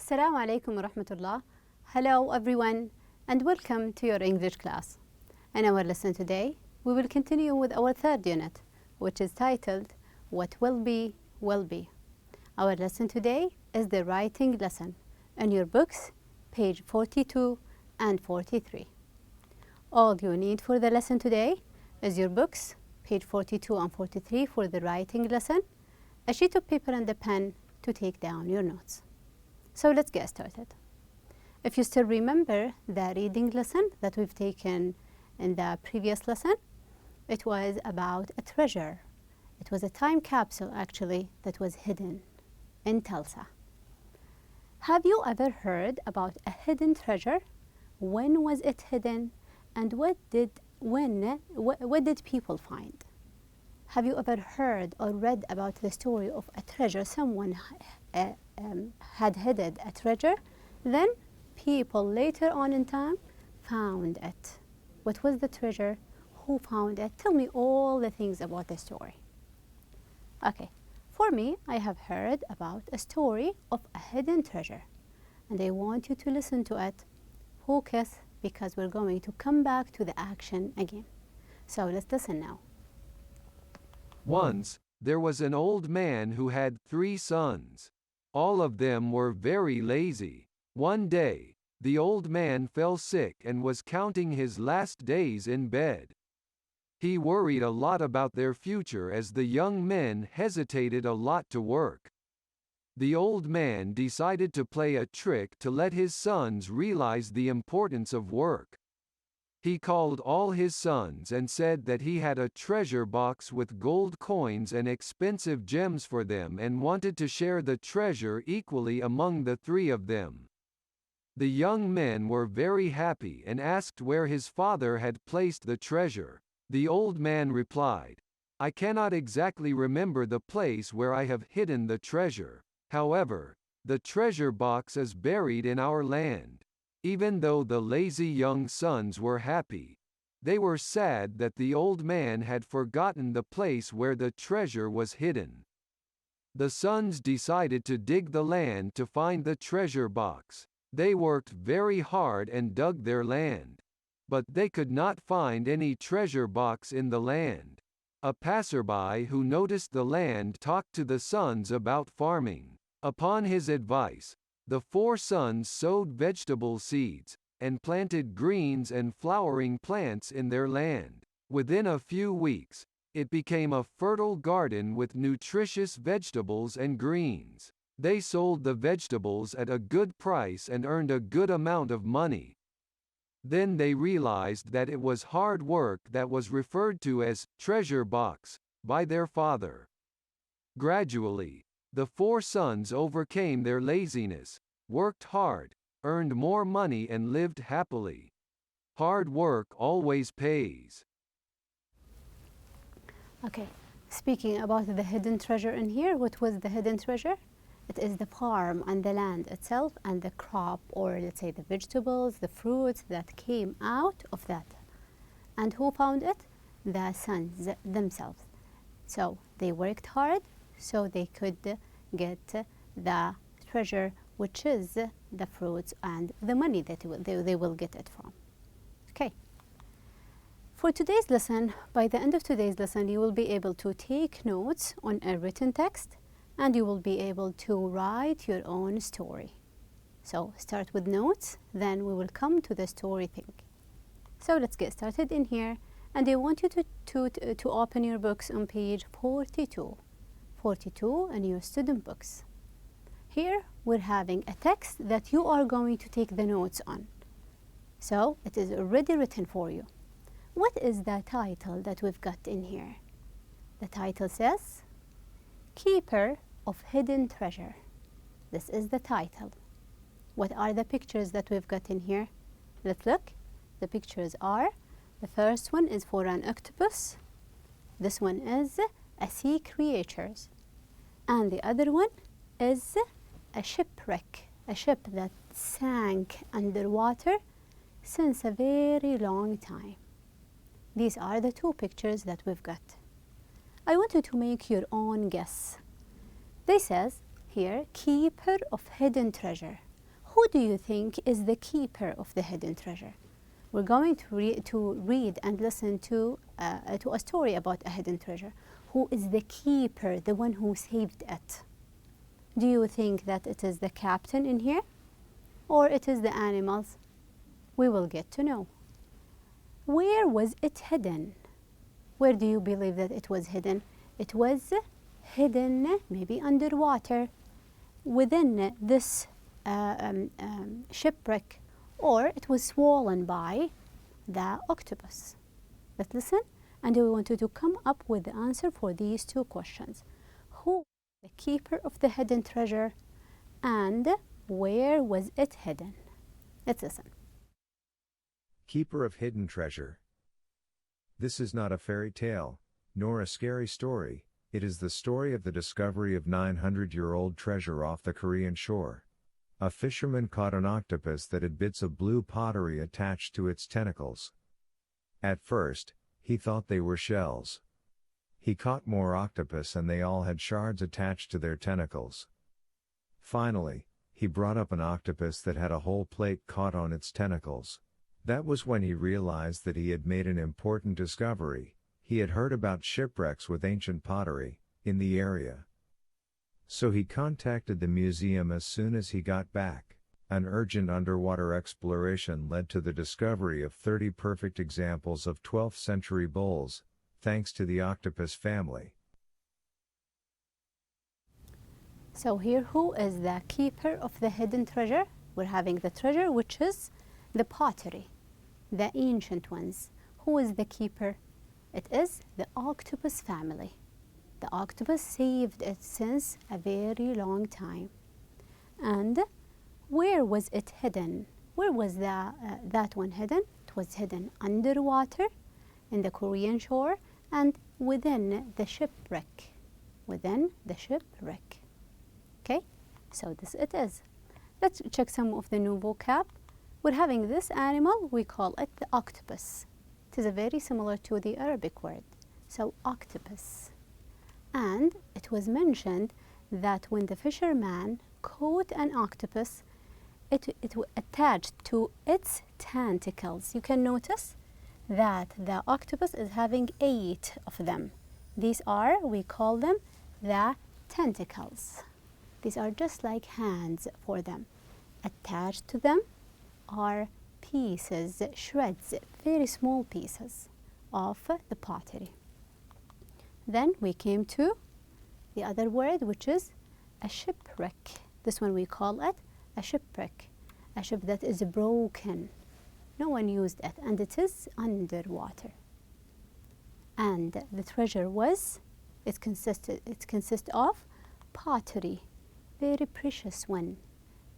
Assalamu alaikum wa rahmatullah. Hello everyone and welcome to your English class. In our lesson today, we will continue with our third unit, which is titled What Will Be, Will Be. Our lesson today is the writing lesson in your books, page 42 and 43. All you need for the lesson today is your books, page 42 and 43 for the writing lesson, a sheet of paper and a pen to take down your notes. So let's get started. If you still remember the reading lesson that we've taken in the previous lesson, it was about a treasure. It was a time capsule actually that was hidden in Tulsa. Have you ever heard about a hidden treasure? When was it hidden and what did people find? Have you ever heard or read about the story of a treasure? Someone had hidden a treasure, then people later on in time found it. What was the treasure? Who found it? Tell me all the things about the story. Okay, for me, I have heard about a story of a hidden treasure, and I want you to listen to it. Focus, because we're going to come back to the action again. So let's listen now. Once, there was an old man who had 3 sons. All of them were very lazy. One day, the old man fell sick and was counting his last days in bed. He worried a lot about their future as the young men hesitated a lot to work. The old man decided to play a trick to let his sons realize the importance of work. He called all his sons and said that he had a treasure box with gold coins and expensive gems for them and wanted to share the treasure equally among the 3 of them. The young men were very happy and asked where his father had placed the treasure. The old man replied, "I cannot exactly remember the place where I have hidden the treasure. However, the treasure box is buried in our land." Even though the lazy young sons were happy, they were sad that the old man had forgotten the place where the treasure was hidden. The sons decided to dig the land to find the treasure box. They worked very hard and dug their land. But they could not find any treasure box in the land. A passerby who noticed the land talked to the sons about farming. Upon his advice, the 4 sons sowed vegetable seeds, and planted greens and flowering plants in their land. Within a few weeks, it became a fertile garden with nutritious vegetables and greens. They sold the vegetables at a good price and earned a good amount of money. Then they realized that it was hard work that was referred to as treasure box by their father. Gradually, the 4 sons overcame their laziness, worked hard, earned more money and lived happily. Hard work always pays. Okay, speaking about the hidden treasure in here, what was the hidden treasure? It is the farm and the land itself and the crop, or let's say the vegetables, the fruits that came out of that. And who found it? The sons themselves. So they worked hard so they could get the treasure, which is the fruits and the money that they will get it from. Okay. For today's lesson, by the end of today's lesson, you will be able to take notes on a written text and you will be able to write your own story. So start with notes, then we will come to the story thing. So let's get started in here, and I want you to open your books on page 42 in your student books. Here we're having a text that you are going to take the notes on. So it is already written for you. What is the title that we've got in here? The title says, Keeper of Hidden Treasure. This is the title. What are the pictures that we've got in here? Let's look. The pictures are, the first one is for an octopus. This one is a sea creatures. And the other one is a shipwreck, a ship that sank underwater since a very long time. These are the 2 pictures that we've got. I want you to make your own guess. They says here, keeper of hidden treasure. Who do you think is the keeper of the hidden treasure? We're going to read and listen to a story about a hidden treasure. Who is the keeper, the one who saved it? Do you think that it is the captain in here? Or it is the animals? We will get to know. Where was it hidden? Where do you believe that it was hidden? It was hidden maybe underwater, within this shipwreck, or it was swollen by the octopus. Let's listen, and we want you to come up with the answer for these two questions. Who is the keeper of the hidden treasure, and where was it hidden? Let's listen. Keeper of hidden treasure. This is not a fairy tale, nor a scary story. It is the story of the discovery of 900-year-old treasure off the Korean shore. A fisherman caught an octopus that had bits of blue pottery attached to its tentacles. At first, he thought they were shells. He caught more octopus and they all had shards attached to their tentacles. Finally, he brought up an octopus that had a whole plate caught on its tentacles. That was when he realized that he had made an important discovery. He had heard about shipwrecks with ancient pottery in the area. So he contacted the museum as soon as he got back. An urgent underwater exploration led to the discovery of 30 perfect examples of 12th century bowls, thanks to the octopus family. So here, who is the keeper of the hidden treasure? We're having the treasure, which is the pottery, the ancient ones. Who is the keeper? It is the octopus family. The octopus saved it since a very long time. And where was it hidden? Where was that one hidden? It was hidden underwater in the Korean shore and within the shipwreck. Within the shipwreck. Okay, so this it is. Let's check some of the new vocab. We're having this animal, we call it the octopus. It is very similar to the Arabic word. So octopus. And it was mentioned that when the fisherman caught an octopus, it attached to its tentacles. You can notice that the octopus is having 8 of them. These are, we call them the tentacles. These are just like hands for them. Attached to them are pieces, shreds, very small pieces of the pottery. Then we came to the other word, which is a shipwreck. This one we call it a shipwreck, a ship that is broken. No one used it, and it is underwater. And the treasure was, it consists of pottery, very precious one,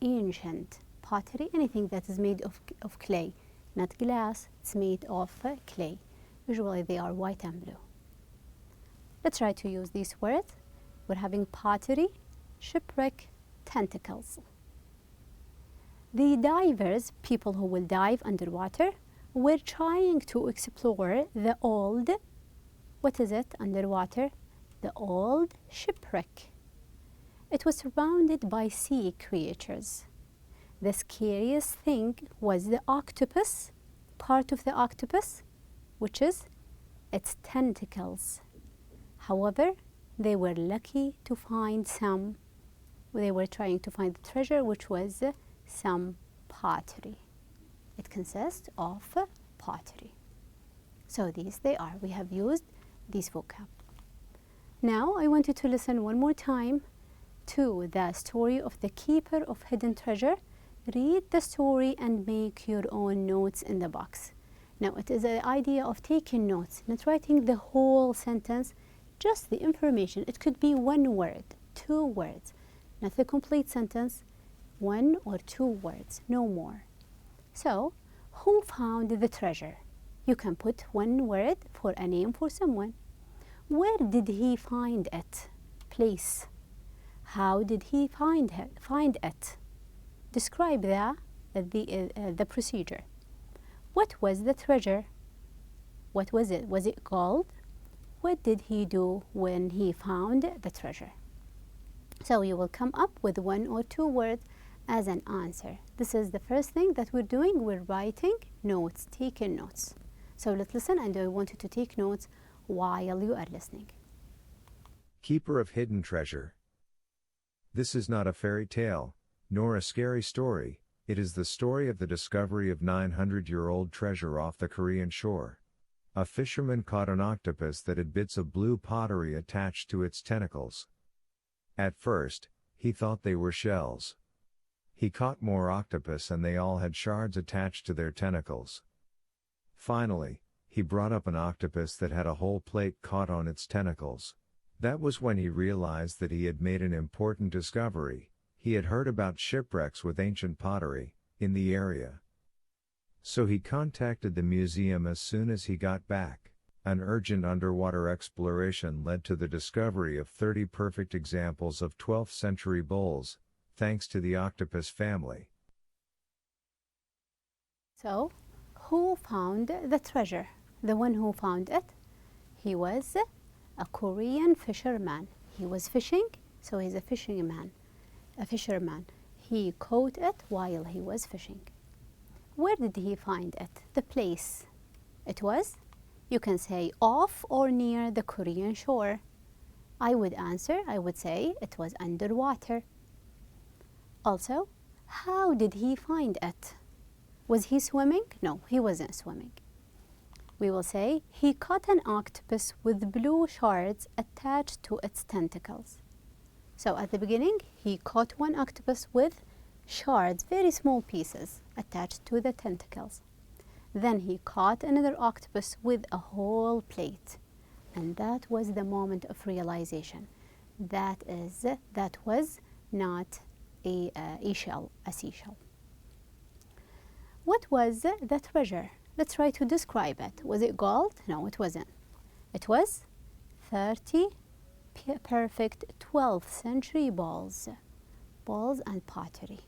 ancient pottery, anything that is made of clay, not glass, it's made of clay. Usually they are white and blue. Let's try to use these words. We're having pottery, shipwreck, tentacles. The divers, people who will dive underwater, were trying to explore the old, what is it underwater? The old shipwreck. It was surrounded by sea creatures. The scariest thing was the octopus, part of the octopus, which is its tentacles. However, they were lucky to find some. They were trying to find the treasure, which was some pottery. It consists of pottery. So these they are. We have used these vocab. Now I want you to listen one more time to the story of the keeper of hidden treasure. Read the story and make your own notes in the box. Now it is the idea of taking notes, not writing the whole sentence, just the information. It could be one word, 2 words, not the complete sentence, 1 or 2 words, no more. So, who found the treasure? You can put one word for a name for someone. Where did he find it? Place. How did he find it? Describe the procedure. What was the treasure? What was it? Was it gold? What did he do when he found the treasure? So you will come up with 1 or 2 words as an answer. This is the first thing that we're doing. We're writing notes, taking notes. So let's listen, and I want you to take notes while you are listening. Keeper of hidden treasure. This is not a fairy tale, nor a scary story, it is the story of the discovery of 900-year-old treasure off the Korean shore. A fisherman caught an octopus that had bits of blue pottery attached to its tentacles. At first, he thought they were shells. He caught more octopus and they all had shards attached to their tentacles. Finally, he brought up an octopus that had a whole plate caught on its tentacles. That was when he realized that he had made an important discovery. He had heard about shipwrecks with ancient pottery in the area. So he contacted the museum as soon as he got back. An urgent underwater exploration led to the discovery of 30 perfect examples of 12th century bowls, thanks to the octopus family. So, who found the treasure? The one who found it, he was a Korean fisherman. He was fishing, so he's a fisherman. He caught it while he was fishing. Where did he find it? The place. It was, you can say, off or near the Korean shore. I would say it was underwater. Also, how did he find it? Was he swimming? No, he wasn't swimming. We will say he caught an octopus with blue shards attached to its tentacles. So at the beginning, he caught one octopus with shards, very small pieces, attached to the tentacles. Then he caught another octopus with a whole plate. And that was the moment of realization. That was not a seashell. What was the treasure? Let's try to describe it. Was it gold? No, it wasn't. It was 30 perfect 12th century bowls and pottery.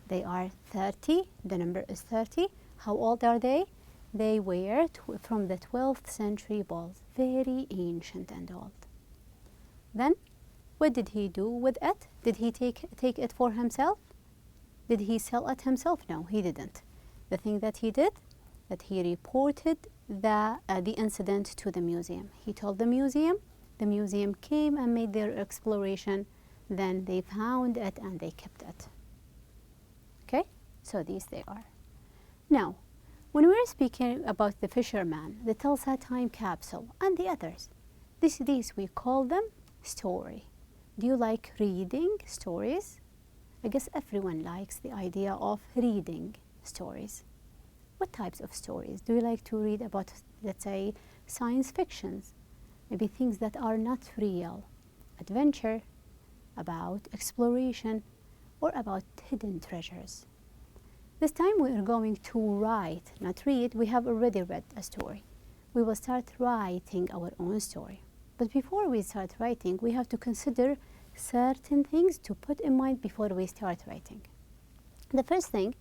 They are 30, the number is 30. How old are they? They were from the 12th century bowls, very ancient and old. Then, what did he do with it? Did he take it for himself? Did he sell it himself? No, he didn't. The thing that he did, that he reported the incident to the museum. He told the museum came and made their exploration, then they found it and they kept it. Okay, so these they are. Now, when we're speaking about the fisherman, the Tulsa time capsule, and the others, these we call them story. Do you like reading stories? I guess everyone likes the idea of reading stories. What types of stories? Do you like to read about, let's say, science fictions? Maybe things that are not real, adventure, about exploration, or about hidden treasures. This time we are going to write, not read. We have already read a story. We will start writing our own story. But before we start writing, we have to consider certain things to put in mind before we start writing. The first thing,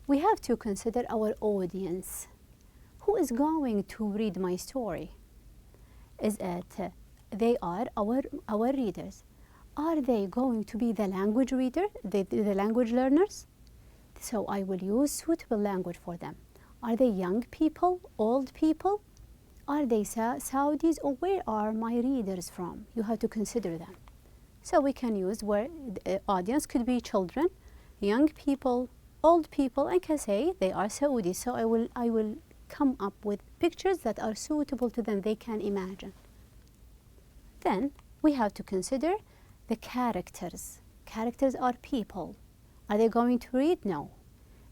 we have to consider our audience. Who is going to read my story? Is it they are our readers? Are they going to be the language reader, the language learners? So I will use suitable language for them. Are they young people, old people? Are they Saudis, or where are my readers from? You have to consider them. So we can use where the audience could be children, young people, old people. I can say they are Saudi, so I will come up with pictures that are suitable to them, they can imagine. Then we have to consider the characters. Characters are people. Are they going to read? No.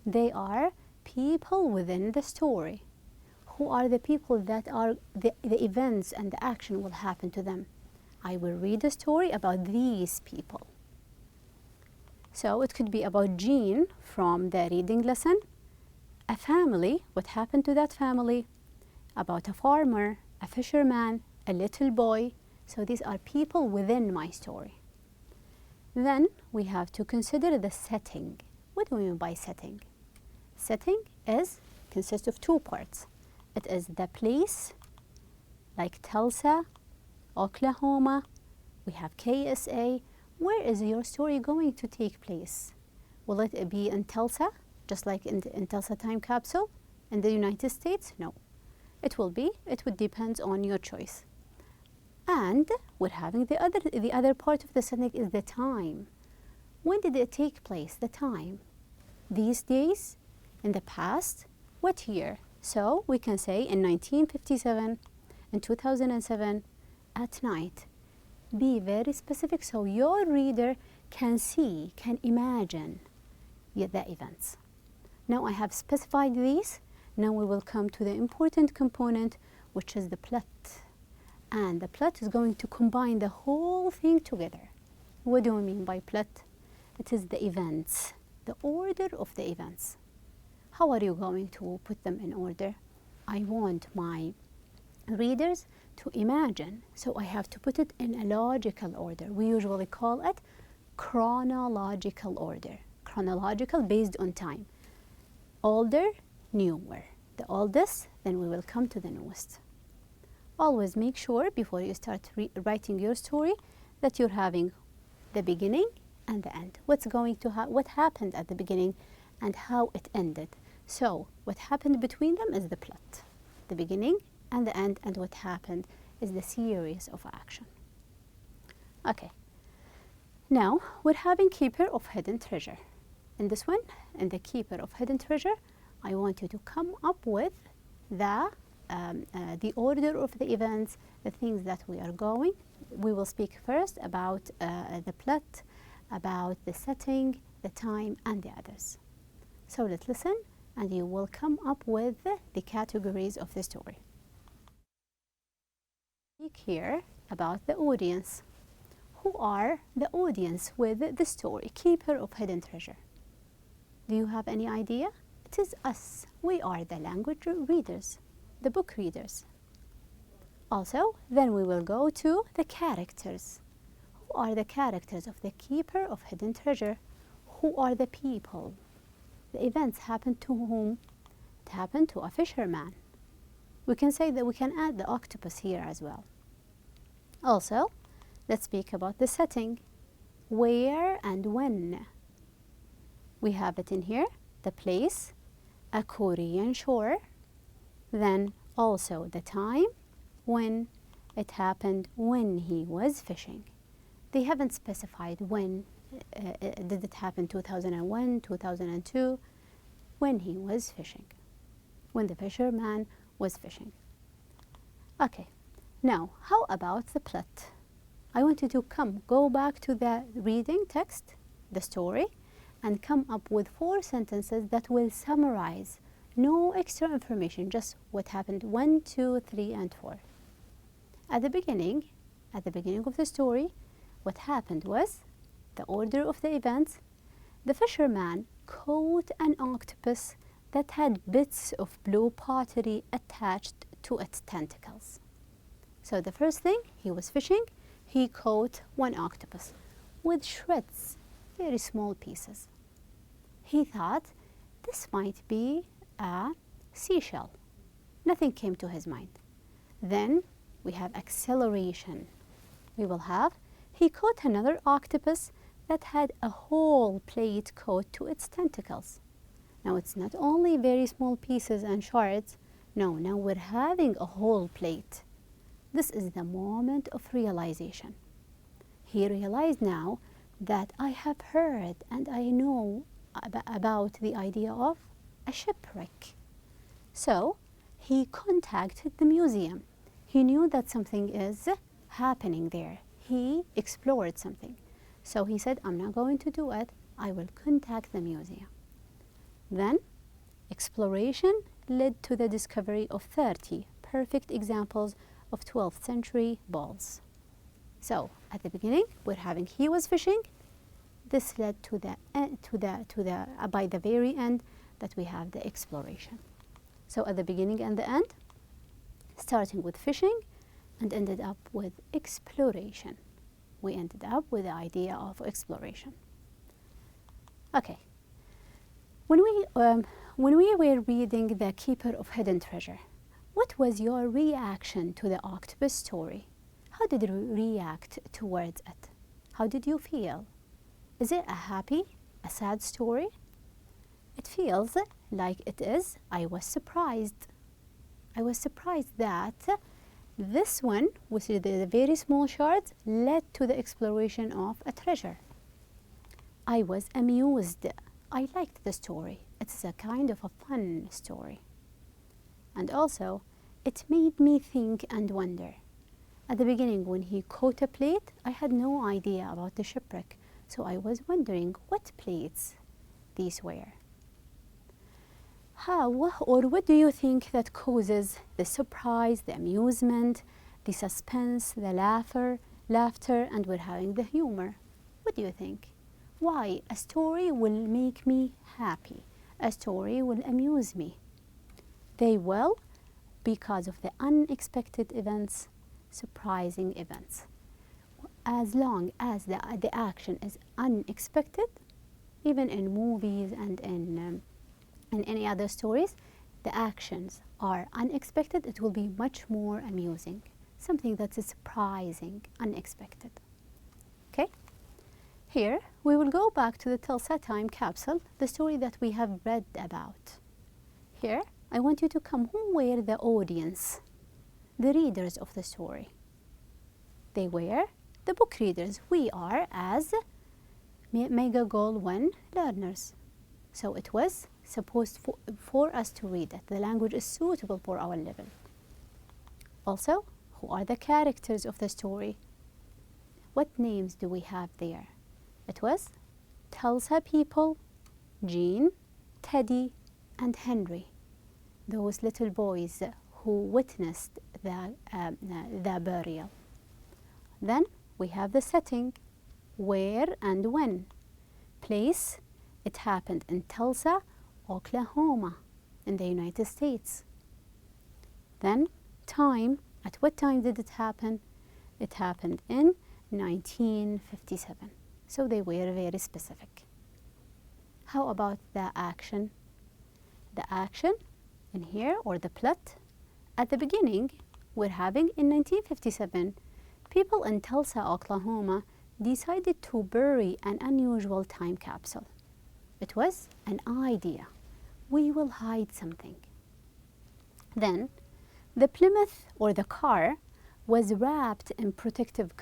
They are people within the story. Who are the people that are the events and the action will happen to them? I will read a story about these people. So it could be about Jean from the reading lesson, a family, what happened to that family, about a farmer, a fisherman, a little boy. So these are people within my story. Then we have to consider the setting. What do we mean by setting? Setting consists of two parts. It is the place, like Tulsa, Oklahoma. We have KSA. Where is your story going to take place? Will it be in Tulsa, just like in Tulsa time capsule in the United States? No. It would depend on your choice. And we're having the other part of the setting is the time. When did it take place? The time. These days, in the past, what year? So we can say in 1957, in 2007, at night. Be very specific so your reader can see, can imagine the events. Now I have specified these. Now we will come to the important component, which is the plot. And the plot is going to combine the whole thing together. What do we mean by plot? It is the events, the order of the events. How are you going to put them in order? I want my readers to imagine, so I have to put it in a logical order. We usually call it chronological order. Chronological based on time. Older, newer. The oldest, then we will come to the newest. Always make sure before you start writing your story that you're having the beginning and the end. What happened at the beginning and how it ended. So what happened between them is the plot. The beginning and the end, and what happened is the series of action. Okay. Now we're having Keeper of Hidden Treasure. In this one, in the Keeper of Hidden Treasure, I want you to come up with the order of the events, the things that we are going. We will speak first about the plot, about the setting, the time, and the others. So let's listen, and you will come up with the categories of the story. Speak here about the audience. Who are the audience with the story, Keeper of Hidden Treasure? Do you have any idea? It is us. We are the language readers, the book readers. Also, then we will go to the characters. Who are the characters of the Keeper of Hidden Treasure? Who are the people? The events happened to whom? It happened to a fisherman. We can say that we can add the octopus here as well. Also, let's speak about the setting. Where and when? We have it in here, the place, a Korean shore, then also the time, when it happened, when he was fishing. They haven't specified when. Did it happen 2001, 2002? When he was fishing, when the fisherman was fishing. Okay, now how about the plot? I want you to go back to the reading text, the story, and come up with 4 sentences that will summarize. No extra information, just what happened 1, 2, 3, and 4. At the beginning of the story, what happened was the order of the events. The fisherman caught an octopus that had bits of blue pottery attached to its tentacles. So the first thing, he was fishing, he caught one octopus with shreds, very small pieces. He thought this might be a seashell. Nothing came to his mind. Then we have acceleration. We will have, he caught another octopus that had a whole plate caught to its tentacles. Now it's not only very small pieces and shards. No, now we're having a whole plate. This is the moment of realization. He realized now that I have heard and I know about the idea of a shipwreck. So he contacted the museum. He knew that something is happening there. He explored something. So he said, I'm not going to do it. I will contact the museum. Then exploration led to the discovery of 30 perfect examples of 12th century balls. So at the beginning, we're having he was fishing. This led to by the very end that we have the exploration. So at the beginning and the end, starting with fishing and ended up with exploration. We ended up with the idea of exploration. Okay. When we were reading The Keeper of Hidden Treasure, what was your reaction to the octopus story? How did you react towards it? How did you feel? Is it a happy? a sad story? It feels like it is. I was surprised. I was surprised that this one, with the very small shards, led to the exploration of a treasure. I was amused. I liked the story. It's a kind of a fun story. And also, it made me think and wonder. At the beginning, when he caught a plate, I had no idea about the shipwreck, so I was wondering what plates these were. How or what do you think that causes the surprise, the amusement, the suspense, the laughter, and we're having the humor? What do you think? Why a story will make me happy? A story will amuse me. They will, because of the unexpected events, surprising events. As long as the action is unexpected, even in movies and in any other stories, the actions are unexpected, it will be much more amusing. Something that is surprising, unexpected. Okay? Here, we will go back to the Tulsa time capsule, the story that we have read about. Here, I want you to come. Who were the audience, the readers of the story? They were the book readers. We are as Mega Goal 1 learners. So it was supposed for us to read it. The language is suitable for our level. Also, who are the characters of the story? What names do we have there? It was Tulsa people, Jean, Teddy, and Henry. Those little boys who witnessed the burial. Then we have the setting, where and when. Place, it happened in Tulsa, Oklahoma, in the United States. Then time, at what time did it happen? It happened in 1957. So they were very specific. How about the action? The action in here, or the plot, at the beginning, we're having in 1957, people in Tulsa, Oklahoma, decided to bury an unusual time capsule. It was an idea. We will hide something. Then, the Plymouth, or the car, was wrapped in protective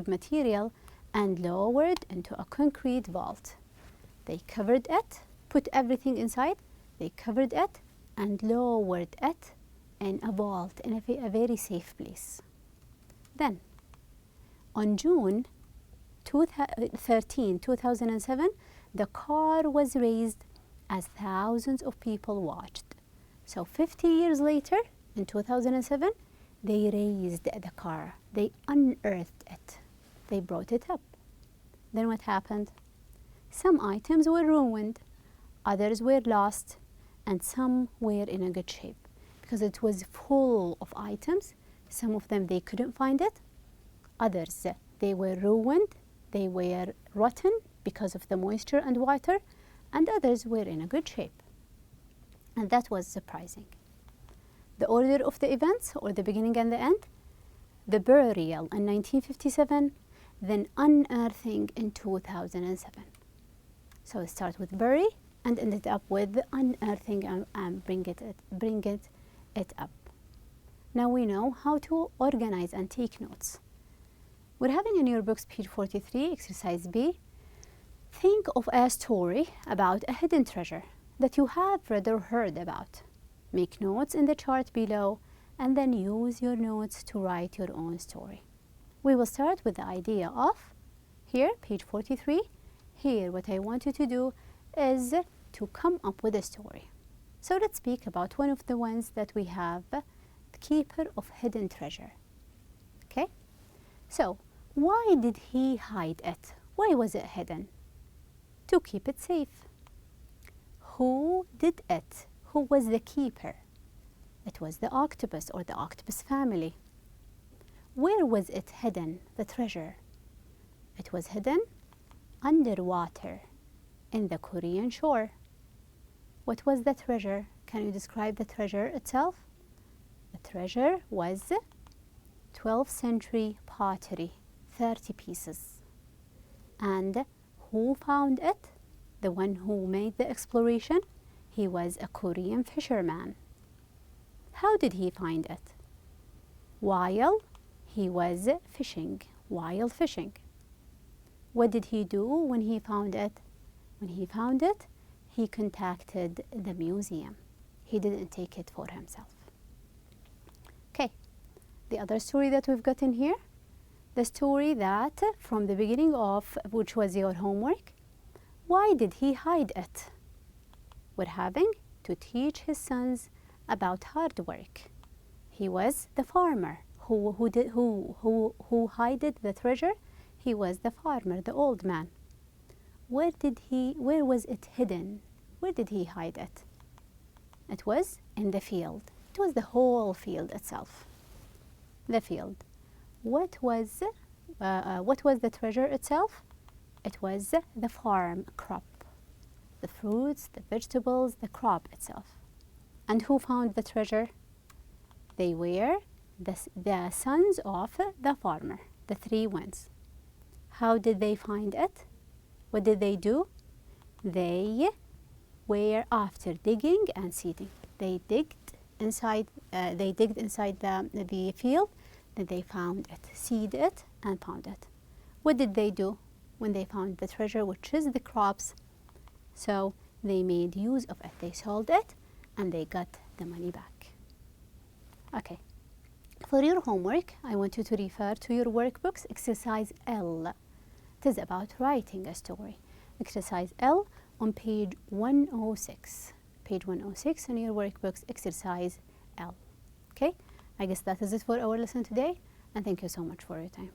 material and lowered into a concrete vault. They covered it, put everything inside, they covered it and lowered it in a vault in a very safe place. Then, on June 13, 2007, the car was raised as thousands of people watched. So 50 years later, in 2007, they raised the car. They unearthed it. They brought it up. Then what happened? Some items were ruined, others were lost, and some were in a good shape because it was full of items. Some of them they couldn't find it. Others, they were ruined, they were rotten because of the moisture and water, and others were in a good shape. And that was surprising. The order of the events, or the beginning and the end: the burial in 1957, then unearthing in 2007. So it started with bury and ended up with unearthing and bring it up. Now we know how to organize and take notes. We're having in your books, page 43, exercise B. Think of a story about a hidden treasure that you have read or heard about. Make notes in the chart below and then use your notes to write your own story. We will start with the idea of, here, page 43. Here, what I want you to do is to come up with a story. So let's speak about one of the ones that we have, the keeper of hidden treasure. Okay? So, why did he hide it? Why was it hidden? To keep it safe. Who did it? Who was the keeper? It was the octopus, or the octopus family. Where was it hidden, the treasure? It was hidden underwater in the Korean shore. What was the treasure? Can you describe the treasure itself? The treasure was 12th century pottery, 30 pieces. And who found it? the one who made the exploration, he was a Korean fisherman. How did he find it? While he was fishing, while fishing. What did he do when he found it? When he found it, he contacted the museum. He didn't take it for himself. Okay, the other story that we've got in here, the story that from the beginning of, which was your homework, why did he hide it? We're having to teach his sons about hard work. He was the farmer who hid the treasure. He was the farmer, the old man. Where was it hidden? Where did he hide it? It was in the field. It was the whole field itself. The field. What was the treasure itself? It was the farm crop. The fruits, the vegetables, the crop itself. And who found the treasure? They were the sons of the farmer, the three ones. How did they find it? What did they do? They were, after digging and seeding, they digged inside the field, then they found it, seeded it, and found it. What did they do when they found the treasure, which is the crops? So they made use of it. They sold it, and they got the money back. Okay. For your homework, I want you to refer to your workbooks, exercise L. It is about writing a story. Exercise L on page 106. Page 106 in your workbooks, exercise L. Okay? I guess that is it for our lesson today, and thank you so much for your time.